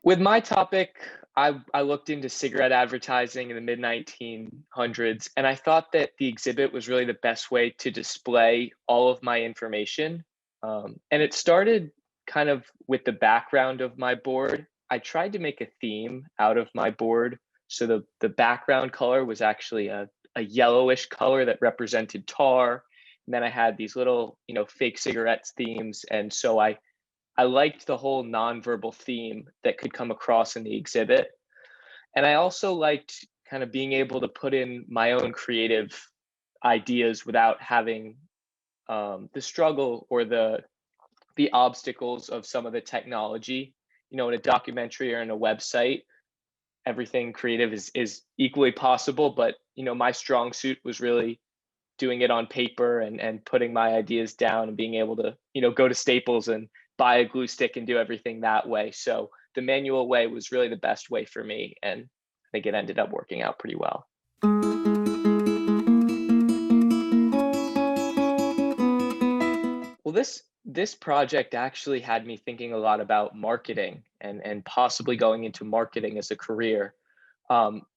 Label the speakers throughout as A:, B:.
A: With my topic, I looked into cigarette advertising in the mid 1900s, and I thought that the exhibit was really the best way to display all of my information. And it started kind of with the background of my board. I tried to make a theme out of my board. So the background color was actually a yellowish color that represented tar. And then I had these little, fake cigarettes themes. And so I liked the whole nonverbal theme that could come across in the exhibit. And I also liked kind of being able to put in my own creative ideas without having the struggle or the obstacles of some of the technology. In a documentary or in a website, everything creative is equally possible. But my strong suit was really doing it on paper and putting my ideas down and being able to go to Staples and buy a glue stick and do everything that way. So the manual way was really the best way for me, and I think it ended up working out pretty well. Well, this project actually had me thinking a lot about marketing and possibly going into marketing as a career.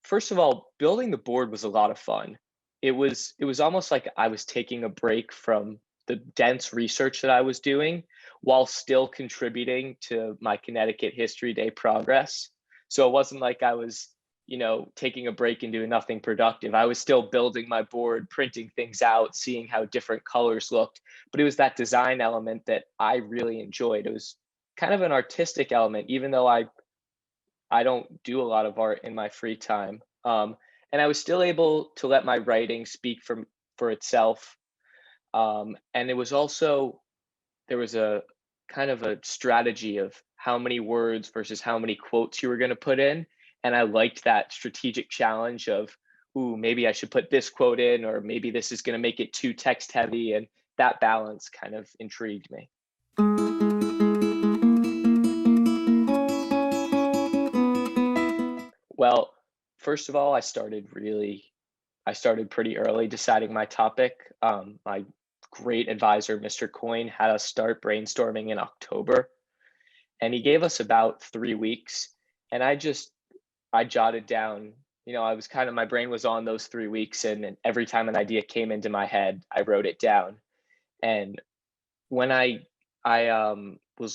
A: First of all, building the board was a lot of fun. It was almost like I was taking a break from the dense research that I was doing while still contributing to my Connecticut History Day progress. So it wasn't like I was, taking a break and doing nothing productive. I was still building my board, printing things out, seeing how different colors looked. But it was that design element that I really enjoyed. It was kind of an artistic element, even though I don't do a lot of art in my free time. And I was still able to let my writing speak for itself. And it was also, there was a kind of a strategy of how many words versus how many quotes you were going to put in. And I liked that strategic challenge of, ooh, maybe I should put this quote in, or maybe this is going to make it too text heavy. And that balance kind of intrigued me. Well, first of all, I started pretty early deciding my topic. My great advisor, Mr. Coyne, had us start brainstorming in October, and he gave us about 3 weeks. And I jotted down, I was kind of, my brain was on those 3 weeks, and every time an idea came into my head, I wrote it down. And when I was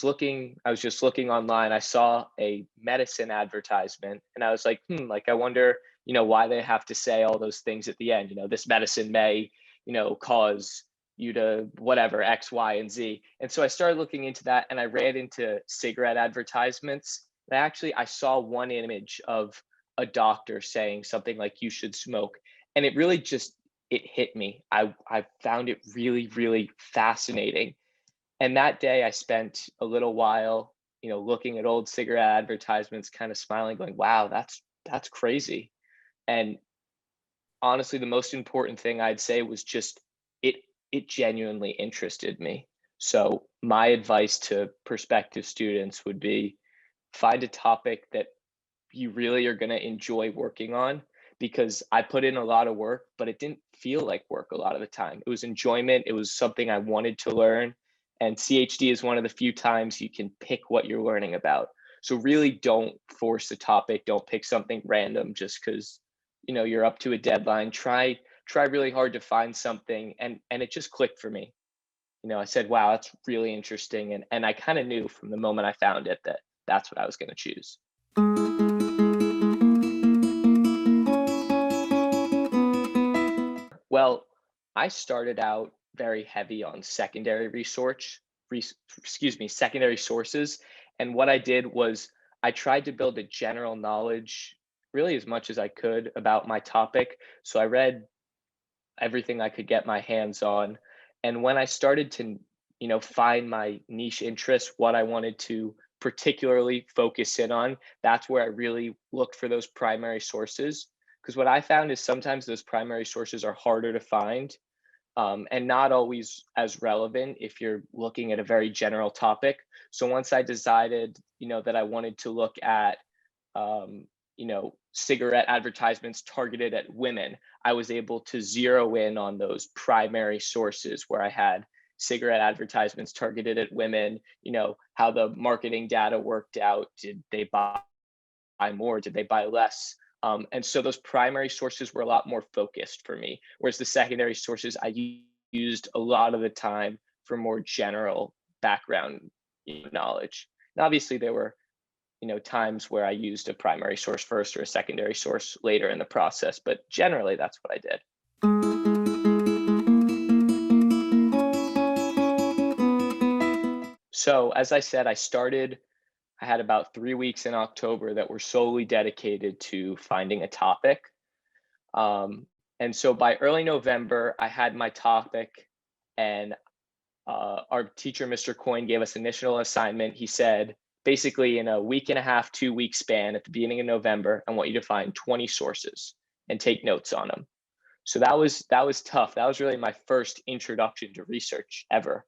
A: just looking online, I saw a medicine advertisement, and I was like, like I wonder, why they have to say all those things at the end. This medicine may, cause you to whatever X, Y, and Z. And so I started looking into that, and I ran into cigarette advertisements. And I saw one image of a doctor saying something like, "You should smoke," and it really just it hit me. I found it really, really fascinating. And that day I spent a little while, looking at old cigarette advertisements, kind of smiling, going, wow, that's crazy. And honestly, the most important thing I'd say was just it it genuinely interested me. So my advice to prospective students would be, find a topic that you really are going to enjoy working on, because I put in a lot of work, but it didn't feel like work a lot of the time. It was enjoyment. It was something I wanted to learn. And CHD is one of the few times you can pick what you're learning about. So really don't force a topic. Don't pick something random just because, you're up to a deadline. Try really hard to find something. And it just clicked for me. I said, wow, that's really interesting. And I kind of knew from the moment I found it that that's what I was going to choose. Well, I started out very heavy on secondary research, secondary sources. And what I did was I tried to build a general knowledge really as much as I could about my topic. So I read everything I could get my hands on. And when I started to, find my niche interests, what I wanted to particularly focus in on, that's where I really looked for those primary sources. Because what I found is sometimes those primary sources are harder to find, and not always as relevant if you're looking at a very general topic. So once I decided, that I wanted to look at, cigarette advertisements targeted at women, I was able to zero in on those primary sources where I had, cigarette advertisements targeted at women, how the marketing data worked out. Did they buy more? Did they buy less? And so those primary sources were a lot more focused for me, whereas the secondary sources used a lot of the time for more general background knowledge. And obviously, there were times where I used a primary source first or a secondary source later in the process, but generally that's what I did. So as I said, I had about 3 weeks in October that were solely dedicated to finding a topic. And so by early November, I had my topic, and our teacher, Mr. Coyne, gave us initial assignment. He said, basically in a week and a half, 2 week span at the beginning of November, I want you to find 20 sources and take notes on them. So that was tough. That was really my first introduction to research ever.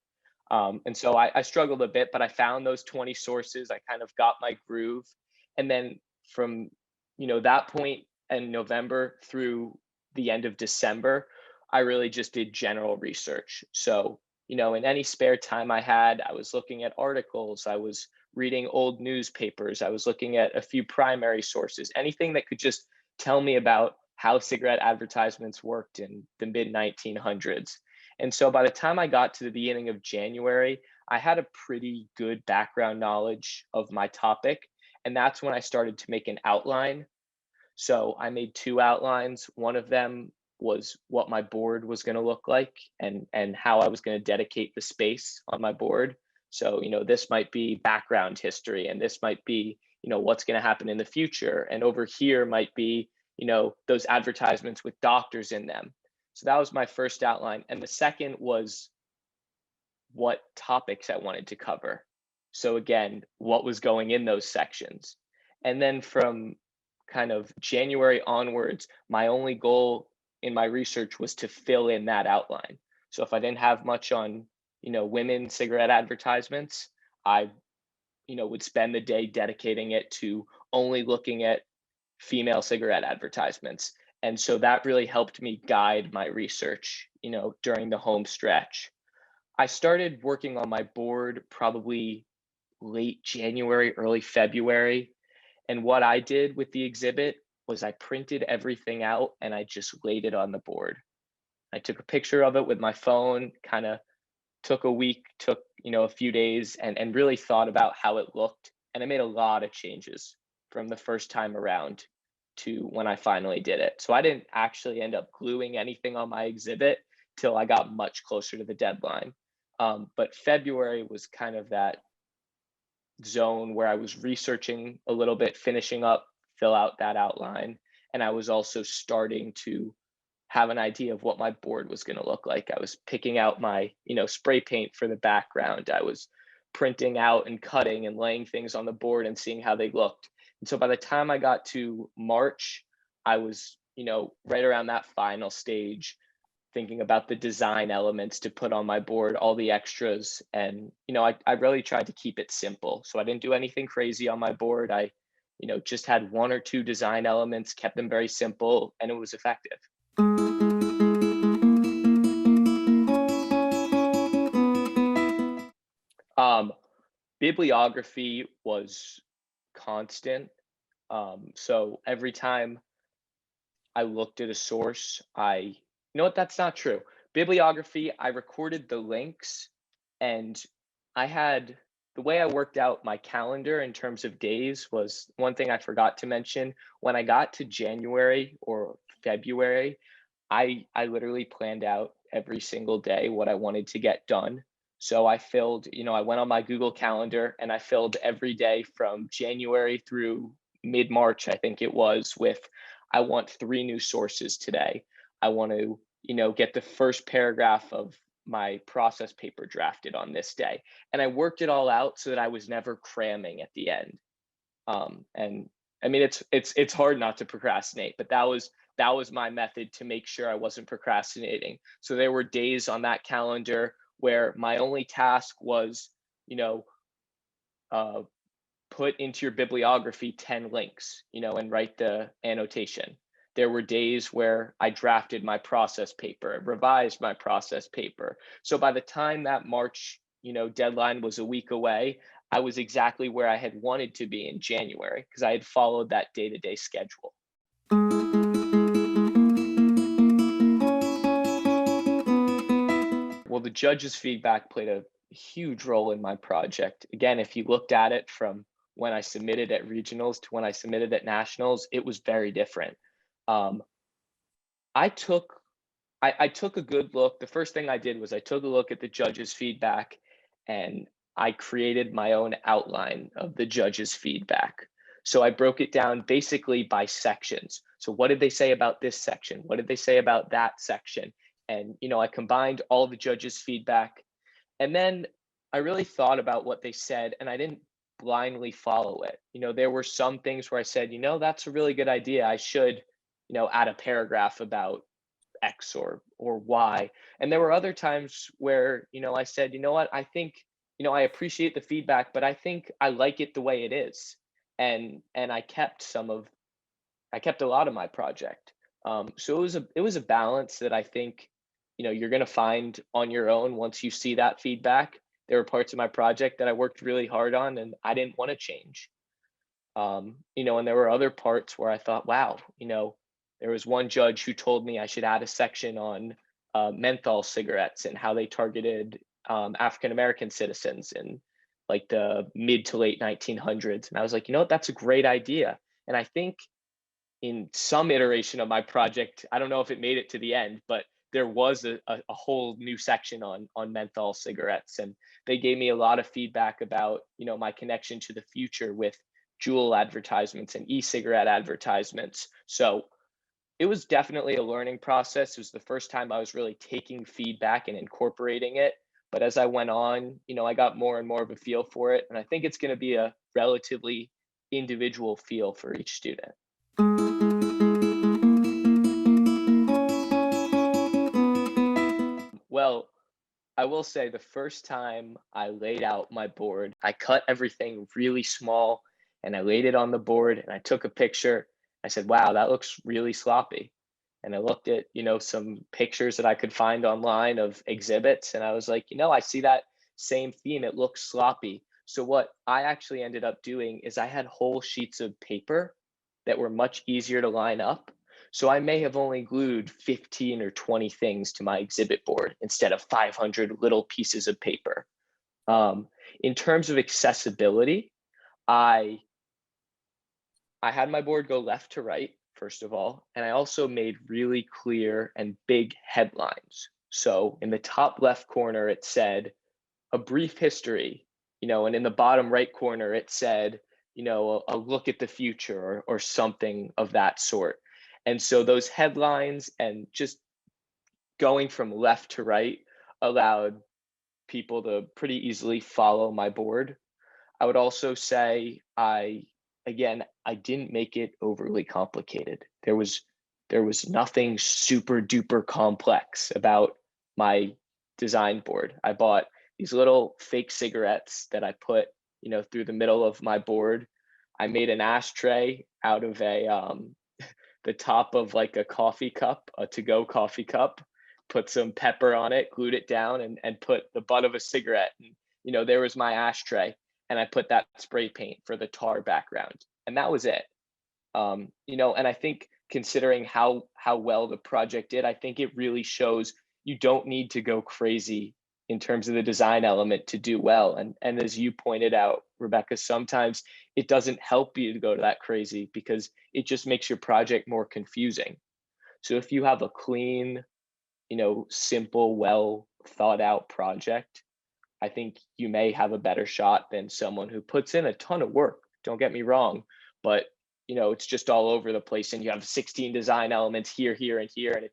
A: And so I struggled a bit, but I found those 20 sources. I kind of got my groove. And then from, that point in November through the end of December, I really just did general research. So, in any spare time I had, I was looking at articles, I was reading old newspapers, I was looking at a few primary sources, anything that could just tell me about how cigarette advertisements worked in the mid 1900s. And so by the time I got to the beginning of January, I had a pretty good background knowledge of my topic. And that's when I started to make an outline. So I made two outlines. One of them was what my board was going to look like, and how I was going to dedicate the space on my board. So, this might be background history, and this might be, what's going to happen in the future. And over here might be, those advertisements with doctors in them. So that was my first outline. And the second was what topics I wanted to cover. So again, what was going in those sections. And then from kind of January onwards, my only goal in my research was to fill in that outline. So if I didn't have much on, women cigarette advertisements, I, would spend the day dedicating it to only looking at female cigarette advertisements. And so that really helped me guide my research, during the home stretch. I started working on my board probably late January, early February. And what I did with the exhibit was I printed everything out and I just laid it on the board. I took a picture of it with my phone, kind of took a week, took, a few days, and really thought about how it looked. And I made a lot of changes from the first time around to when I finally did it. So I didn't actually end up gluing anything on my exhibit till I got much closer to the deadline. But February was kind of that zone where I was researching a little bit, finishing up, fill out that outline. And I was also starting to have an idea of what my board was going to look like. I was picking out my, spray paint for the background. I was printing out and cutting and laying things on the board and seeing how they looked. And so by the time I got to March, I was, right around that final stage, thinking about the design elements to put on my board, all the extras. And, I really tried to keep it simple. So I didn't do anything crazy on my board. I, just had one or two design elements, kept them very simple, and it was effective. Um, Bibliography was constant. So every time I looked at a source, you know what, that's not true. Bibliography, I recorded the links, and I had the way I worked out my calendar in terms of days was one thing I forgot to mention. When I got to January or February, I literally planned out every single day what I wanted to get done. So I filled, I went on my Google Calendar and I filled every day from January through mid-March, I think it was, with I want 3 new sources today. I want to, get the first paragraph of my process paper drafted on this day. And I worked it all out so that I was never cramming at the end. And I mean, it's hard not to procrastinate, but that was my method to make sure I wasn't procrastinating. So there were days on that calendar where my only task was, uh, put into your bibliography 10 links, and write the annotation. There were days where I drafted my process paper, revised my process paper. So by the time that March, deadline was a week away, I was exactly where I had wanted to be in January because I had followed that day-to-day schedule. Well, the judges' feedback played a huge role in my project. Again, if you looked at it from when I submitted at regionals to when I submitted at nationals, it was very different. Um, I took I took a good look. The first thing I did was I took a look at the judges' feedback and I created my own outline of the judges' feedback. So I broke it down basically by sections. So what did they say about this section? What did they say about that section? And I combined all the judges' feedback, and then I really thought about what they said and I didn't blindly follow it. There were some things where I said, that's a really good idea. I should, add a paragraph about X or Y. And there were other times where, I said, you know what, I think, I appreciate the feedback, but I think I like it the way it is. And I kept a lot of my project. So it was a balance that I think, you're gonna find on your own once you see that feedback. There were parts of my project that I worked really hard on and I didn't want to change. And there were other parts where I thought, wow, there was one judge who told me I should add a section on menthol cigarettes and how they targeted African American citizens in like the mid to late 1900s. And I was like, what, that's a great idea. And I think in some iteration of my project, I don't know if it made it to the end, but there was a whole new section on menthol cigarettes, and they gave me a lot of feedback about my connection to the future with Juul advertisements and e-cigarette advertisements. So it was definitely a learning process. It was the first time I was really taking feedback and incorporating it. But as I went on, I got more and more of a feel for it, and I think it's going to be a relatively individual feel for each student. Well, I will say the first time I laid out my board, I cut everything really small and I laid it on the board and I took a picture. I said, wow, that looks really sloppy. And I looked at, some pictures that I could find online of exhibits. And I was like, I see that same theme. It looks sloppy. So what I actually ended up doing is I had whole sheets of paper that were much easier to line up. So I may have only glued 15 or 20 things to my exhibit board instead of 500 little pieces of paper. In terms of accessibility, I I had my board go left to right, first of all, and I also made really clear and big headlines. So in the top left corner, it said a brief history, and in the bottom right corner, it said, a look at the future or something of that sort. And so those headlines and just going from left to right allowed people to pretty easily follow my board. I would also say I didn't make it overly complicated. There was nothing super duper complex about my design board. I bought these little fake cigarettes that I put, through the middle of my board. I made an ashtray out of the top of like a coffee cup, a to-go coffee cup, put some pepper on it, glued it down, and put the butt of a cigarette. And, there was my ashtray, and I put that spray paint for the tar background, and that was it. And I think considering how well the project did, I think it really shows you don't need to go crazy in terms of the design element to do well. And as you pointed out, Rebecca, sometimes it doesn't help you to go to that crazy because it just makes your project more confusing. So if you have a clean, simple, well thought out project, I think you may have a better shot than someone who puts in a ton of work. Don't get me wrong, but it's just all over the place and you have 16 design elements here, here, and here. And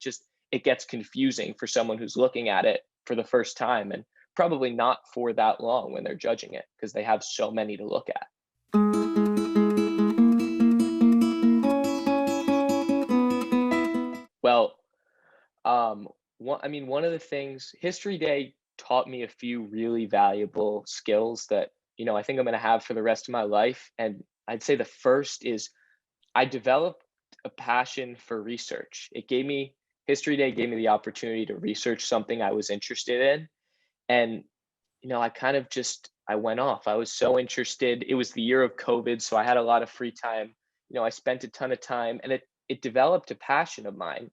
A: it gets confusing for someone who's looking at it for the first time and probably not for that long when they're judging it because they have so many to look at. Well, one of the things History Day taught me a few really valuable skills that, I think I'm going to have for the rest of my life. And I'd say the first is I developed a passion for research. History Day gave me the opportunity to research something I was interested in. And, I kind of just, I went off. I was so interested. It was the year of COVID, so I had a lot of free time. I spent a ton of time, and it developed a passion of mine.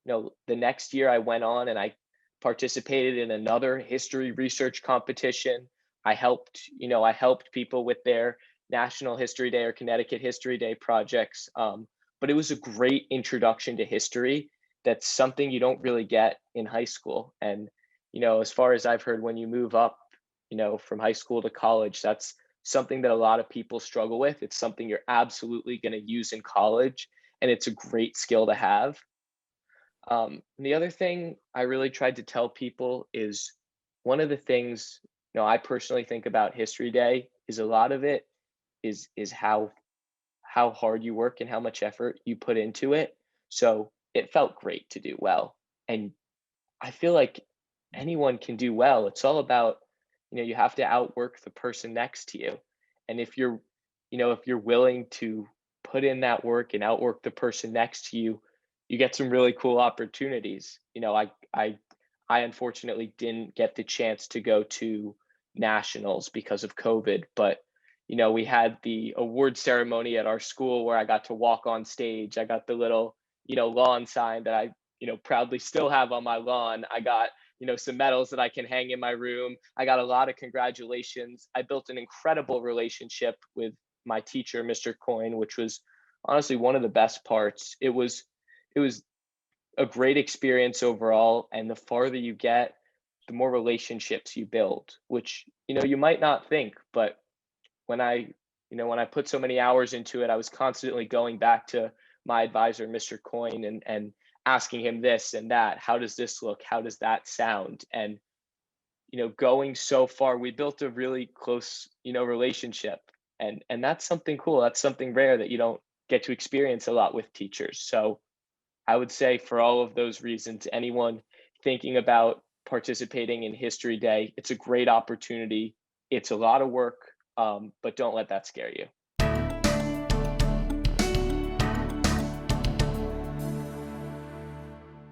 A: The next year I went on and I participated in another history research competition. I helped people with their National History Day or Connecticut History Day projects. But it was a great introduction to history. That's something you don't really get in high school. And, as far as I've heard, when you move up, from high school to college, that's something that a lot of people struggle with. It's something you're absolutely going to use in college, and it's a great skill to have. The other thing I really tried to tell people is one of the things, I personally think about History Day is a lot of it is how hard you work and how much effort you put into it. So it felt great to do well. And I feel like anyone can do well. It's all about, you have to outwork the person next to you. And if you're willing to put in that work and outwork the person next to you, you get some really cool opportunities. I unfortunately didn't get the chance to go to nationals because of COVID, but we had the award ceremony at our school where I got to walk on stage. I got the little, lawn sign that I, proudly still have on my lawn. I got, some medals that I can hang in my room. I got a lot of congratulations. I built an incredible relationship with my teacher, Mr. Coyne, which was honestly one of the best parts. It was a great experience overall, and the farther you get, the more relationships you build, which, you might not think, but when I put so many hours into it, I was constantly going back to my advisor, Mr. Coyne, and asking him this and that. How does this look? How does that sound? And going so far, we built a really close, relationship, and that's something cool. That's something rare that you don't get to experience a lot with teachers. So I would say for all of those reasons, anyone thinking about participating in History Day, it's a great opportunity. It's a lot of work, but don't let that scare you.